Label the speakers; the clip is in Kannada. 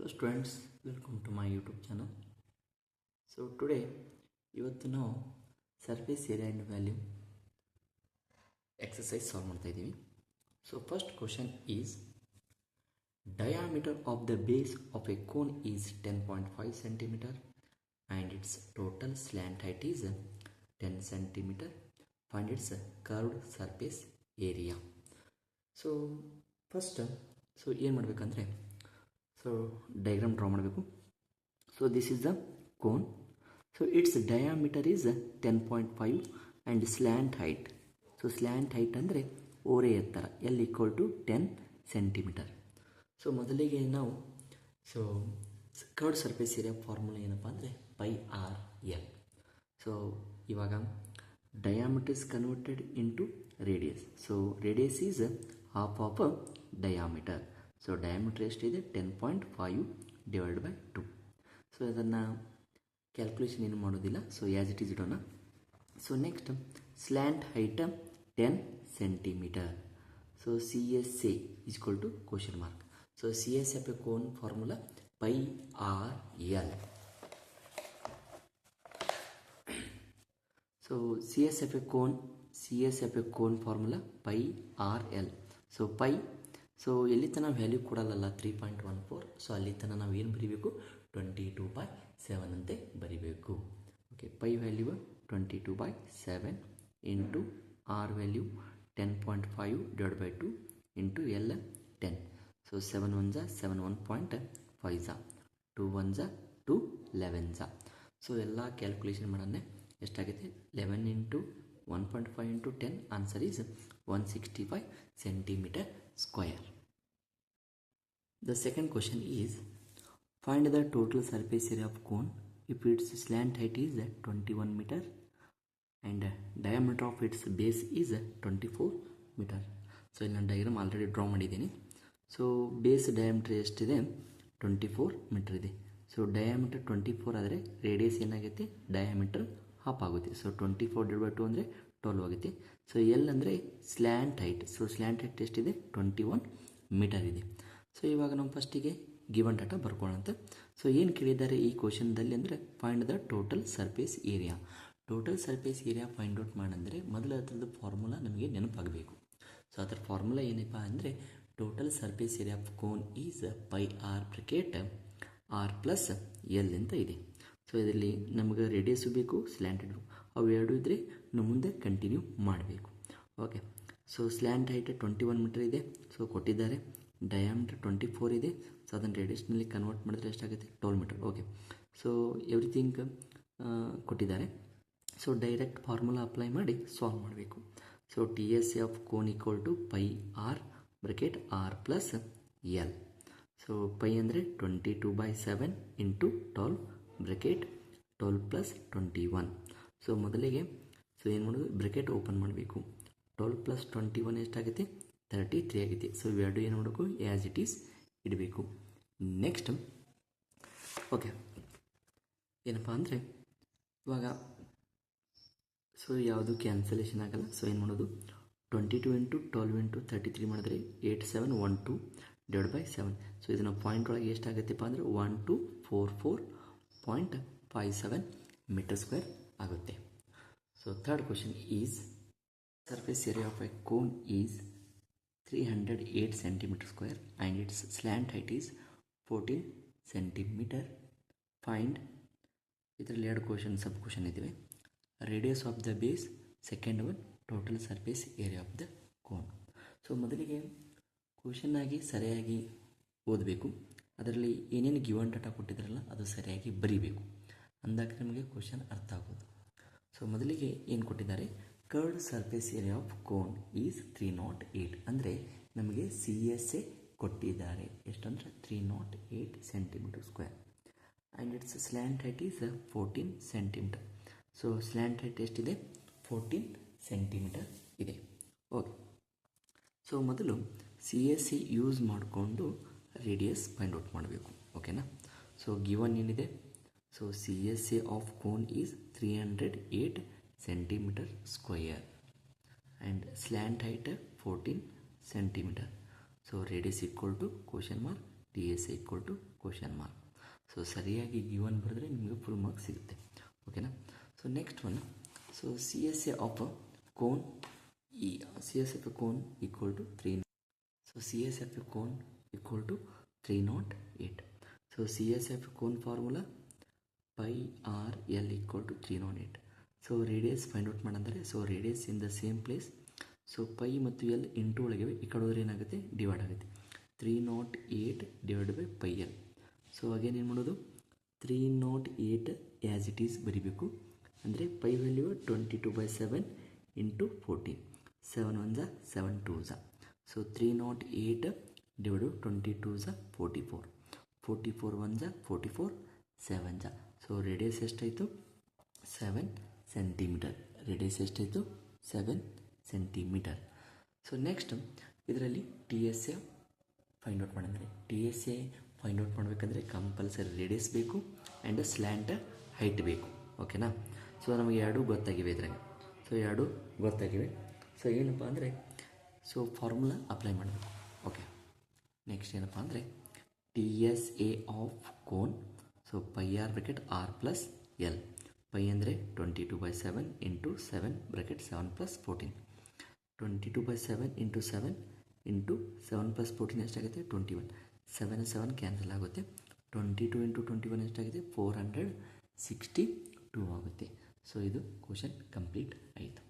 Speaker 1: Hello students, welcome to my YouTube channel. So today, ಇವತ್ತು ನಾವು surface area and value exercise solve ಮಾಡ್ತಾ ಇದ್ದೀವಿ. So first question is diameter of the base of a cone is 10.5 centimeter and its total slant height is 10 centimeter. Find its curved surface area. So first ಏನು ಮಾಡಬೇಕಂದ್ರೆ ಡಯಾಗ್ರಾಮ್ ಡ್ರಾ ಮಾಡಬೇಕು. So this is the cone. So its diameter is 10.5 and slant height. So slant height ಅಂದರೆ ಓರೆ ಎತ್ತರ L equal to 10 centimetre. So ಮೊದಲಿಗೆ ನಾವು ಕರ್ವ್ಡ್ ಸರ್ಫೇಸ್ ಏರಿಯಾ ಫಾರ್ಮುಲಾ ಏನಪ್ಪ ಅಂದರೆ ಪೈ ಆರ್ ಎಲ್. ಸೊ ಇವಾಗ diameter is converted into radius. So radius is half of diameter. So diameter ಎಷ್ಟಿದೆ 10.5 ಡಿವೈಡ್ ಬೈ 2. ಸೊ ಇದನ್ನು ಕ್ಯಾಲ್ಕುಲೇಷನ್ ಏನು ಮಾಡೋದಿಲ್ಲ. ಸೊ ಆ್ಯಸ್ ಇಟ್ ಈಸ್ ಇಡೋಣ. So next slant height 10 centimetre. So C S A is equal to question mark. So C S F A cone formula pi R l. So C S F A cone formula pi R l. So pi, so ಎಲ್ಲಿ ತನಕ ವ್ಯಾಲ್ಯೂ ಕೊಡಲ್ಲ 3.14. ಸೊ ಅಲ್ಲಿ ತನಕ ನಾವು ಏನು ಬರೀಬೇಕು 22/7 ಅಂತೆ ಬರೀಬೇಕು. Okay, pi value 22/7 into r value 10.5 divide by 2 into L 10. So 7 1 7 1.5 2 1 2 11. So ಎಲ್ಲ ಕ್ಯಾಲ್ಕುಲೇಷನ್ ಮಾಡೋಣ ಎಷ್ಟಾಗುತ್ತೆ 11 into 1.5 into 10. Answer is 165 centimeter square. The second question is find the total surface area of cone if its slant height is 21 meter and diameter of its base is 24 meter. So ಇಲ್ಲಿ ನಾನು ಡಯಾಗ್ರಾಮ್ ಆಲ್ರೆಡಿ ಡ್ರಾ ಮಾಡಿದ್ದೀನಿ. ಸೊ ಬೇಸ್ ಡಯಾಮೀಟರ್ ಎಷ್ಟಿದೆ 24 ಮೀಟರ್ ಇದೆ. ಸೊ ಡಯಾಮೀಟರ್ 24 ಆದರೆ ರೇಡಿಯಸ್ ಏನಾಗುತ್ತೆ ಡಯಾಮೀಟರ್ ಹಾಫ್ ಆಗುತ್ತೆ. ಸೊ 24 ಡಿವೈಡ್ ಬೈ 2 ಅಂದರೆ 12 ಆಗುತ್ತೆ. ಸೊ ಎಲ್ ಅಂದರೆ slant height. So slant height ಎಷ್ಟಿದೆ 21 ಮೀಟರ್ ಇದೆ. ಸೊ ಇವಾಗ ನಾವು ಫಸ್ಟಿಗೆ ಗಿವನ್ ಡಾಟಾ ಬರ್ಕೊಳ್ಳೋಂಥ. ಸೊ ಏನು ಕೇಳಿದ್ದಾರೆ ಈ ಕ್ವಶನ್ದಲ್ಲಿ ಅಂದರೆ find the total surface area. Total surface area find out ಮಾಡಂದರೆ ಮೊದಲು ಅದರದ್ದು ಫಾರ್ಮುಲಾ ನಮಗೆ ನೆನಪಾಗಬೇಕು. ಸೊ ಅದರ ಫಾರ್ಮುಲಾ ಏನಪ್ಪ ಅಂದರೆ total surface area of cone is pi r bracket r plus l ಅಂತ ಇದೆ. ಸೊ ಇದರಲ್ಲಿ ನಮಗೆ ರೇಡಿಯಸ್ಸು ಬೇಕು, ಸ್ಲ್ಯಾಂಟ್ ಬೇಕು. ಅವು ಎರಡು ಇದ್ದರೆ ನಾವು ಮುಂದೆ ಕಂಟಿನ್ಯೂ ಮಾಡಬೇಕು. Okay, so slant height 21 metre ಇದೆ. ಸೊ ಕೊಟ್ಟಿದ್ದಾರೆ. ಡಯಾಮೀಟರ್ 24 ಇದೆ. ಸೊ ಅದನ್ನು ರೇಡಿಯಸ್ನಲ್ಲಿ ಕನ್ವರ್ಟ್ ಮಾಡಿದ್ರೆ ಎಷ್ಟಾಗುತ್ತೆ 12 ಮೀಟರ್. ಓಕೆ, ಸೊ ಎವ್ರಿಥಿಂಗ್ ಕೊಟ್ಟಿದ್ದಾರೆ. ಸೊ ಡೈರೆಕ್ಟ್ ಫಾರ್ಮುಲಾ ಅಪ್ಲೈ ಮಾಡಿ ಸಾಲ್ವ್ ಮಾಡಬೇಕು. So T S A of cone equal to pi r bracket r plus l. So pi ಅಂದರೆ 22/7 ಇಂಟು 12 ಬ್ರಾಕೆಟ್ 12 ಪ್ಲಸ್ 21. ಸೊ ಮೊದಲಿಗೆ ಏನು ಮಾಡೋದು ಬ್ರಾಕೆಟ್ ಓಪನ್ ಮಾಡಬೇಕು. 12 ಪ್ಲಸ್ 21 ಎಷ್ಟಾಗುತ್ತೆ 33 ಆಗುತ್ತೆ. ಸೊ ಇವೆರಡು ಏನು ಮಾಡಬೇಕು ಆ್ಯಸ್ ಇಟ್ ಈಸ್ ಇಡಬೇಕು. ನೆಕ್ಸ್ಟ್ ಓಕೆ, ಏನಪ್ಪ ಅಂದರೆ ಇವಾಗ ಸೊ ಯಾವುದು ಕ್ಯಾನ್ಸಲೇಷನ್ ಆಗಲ್ಲ. ಸೊ ಏನು ಮಾಡೋದು 22 ಇಂಟು 12 ಇಂಟು 33 ಮಾಡಿದ್ರೆ 8712 ಡಿವೈಡ್ ಬೈ 7. ಸೊ ಇದನ್ನು ಪಾಯಿಂಟ್ ಒಳಗೆ ಎಷ್ಟಾಗುತ್ತೆಪ್ಪ ಅಂದರೆ 1244.57 ಮೀಟರ್ ಸ್ಕ್ವೇರ್ ಆಗುತ್ತೆ. So third question is surface area of A cone is 308 centimeter square and its slant height is 14 centimeter. Find, ಇದರಲ್ಲಿ ಎರಡು ಕ್ವಶನ್ ಸಬ್ ಕ್ವಶನ್ ಇದ್ದಾವೆ. Radius of the base, second one total surface area of the cone. So ಮೊದಲಿಗೆ ಕ್ವಶನ್ ಆಗಿ ಸರಿಯಾಗಿ ಓದಬೇಕು. ಅದರಲ್ಲಿ ಏನೇನು ಗಿವನ್ ಡಾಟಾ ಕೊಟ್ಟಿದ್ರಲ್ಲ ಅದು ಸರಿಯಾಗಿ ಬರೀಬೇಕು. ಅಂದಾಗ ನಿಮಗೆ ಕ್ವಶನ್ ಅರ್ಥ ಆಗೋದು. ಸೊ ಮೊದಲಿಗೆ ಏನು ಕೊಟ್ಟಿದ್ದಾರೆ curved surface area of cone is 308. ಅಂದರೆ ನಮಗೆ ಸಿ ಎಸ್ ಎ ಕೊಟ್ಟಿದ್ದಾರೆ. ಎಷ್ಟಂದರೆ 308 centimetre square and its slant height is 14 centimetre. So slant height ಎಷ್ಟಿದೆ 14 ಸೆಂಟಿಮೀಟರ್ ಇದೆ. ಓಕೆ, ಸೊ ಮೊದಲು ಸಿ ಎಸ್ ಸಿ ಯೂಸ್ ಮಾಡಿಕೊಂಡು ರೇಡಿಯಸ್ ಫೈಂಡ್ ಔಟ್ ಮಾಡಬೇಕು. ಓಕೆನಾ. ಸೊ ಗಿವನ್ ಏನಿದೆ, so C S A of cone is 308 centimeter square and slant height 14 centimeter. So radius equal to question mark T S A equal to question mark. So ಸರಿಯಾಗಿ ಗಿವನ್ ಬರೆದ್ರೆ ನಿಮಗೆ ಫುಲ್ ಮಾರ್ಕ್ಸ್ ಸಿಗುತ್ತೆ. ಓಕೆನಾ. So next one, so C S A of cone C S F A cone equal to 3. So C S F A cone equal to 308. So C S F cone formula pi R L equal to 308. So radius find out ಮಾಡಂದರೆ, so radius in the same place. So pi ಮತ್ತು ಎಲ್ ಇಂಟು ಒಳಗಿವೆ, ಈ ಕಡೆ ಹೋದ್ರೆ ಏನಾಗುತ್ತೆ, ಡಿವೈಡ್ ಆಗುತ್ತೆ. 308 divide by pi L. So again ಏನು ಮಾಡೋದು, 308 ಆ್ಯಸ್ ಇಟ್ ಈಸ್ ಬರಿಬೇಕು. ಅಂದರೆ pi value 22/7 into 14. 7 1 7 2 so 308 divide 22 44. 44 1 44, 7 so radius ಎಷ್ಟಾಯಿತು, 7 ಸೆಂಟಿಮೀಟರ್. ರೇಡಿಯಸ್ ಎಷ್ಟಾಯಿತು, 7 ಸೆಂಟಿಮೀಟರ್. ಸೊ ನೆಕ್ಸ್ಟ್ ಇದರಲ್ಲಿ T S A find out ಮಾಡಂದರೆ, T S A find out ಮಾಡಬೇಕಂದ್ರೆ ಕಂಪಲ್ಸರಿ ರೇಡಿಯಸ್ ಬೇಕು ಆ್ಯಂಡ್ ಸ್ಲ್ಯಾಂಟ್ ಹೈಟ್ ಬೇಕು. ಓಕೆನಾ. ಸೊ ನಮಗೆ ಎರಡೂ ಗೊತ್ತಾಗಿವೆ ಇದ್ರಾಗ. ಸೊ ಎರಡೂ ಗೊತ್ತಾಗಿವೆ. ಸೊ ಏನಪ್ಪ ಅಂದರೆ, ಸೊ ಫಾರ್ಮುಲಾ ಅಪ್ಲೈ ಮಾಡಬೇಕು. ಓಕೆ. ನೆಕ್ಸ್ಟ್ ಏನಪ್ಪ ಅಂದರೆ T S A of cone. So pi r bracket r plus l. Pi ಅಂದರೆ 22/7 ಇಂಟು 7 ಬ್ರಾಕೆಟ್ 7 + 14. 22/7 ಇಂಟು 7 ಇಂಟು 7 + 14 ಎಷ್ಟಾಗುತ್ತೆ, 21. 7 7 ಕ್ಯಾನ್ಸಲ್ ಆಗುತ್ತೆ. 22 ಇಂಟು 21 ಎಷ್ಟಾಗಿದೆ, 462 ಆಗುತ್ತೆ. ಸೊ ಇದು ಕ್ವಶನ್ ಕಂಪ್ಲೀಟ್ ಆಯಿತು.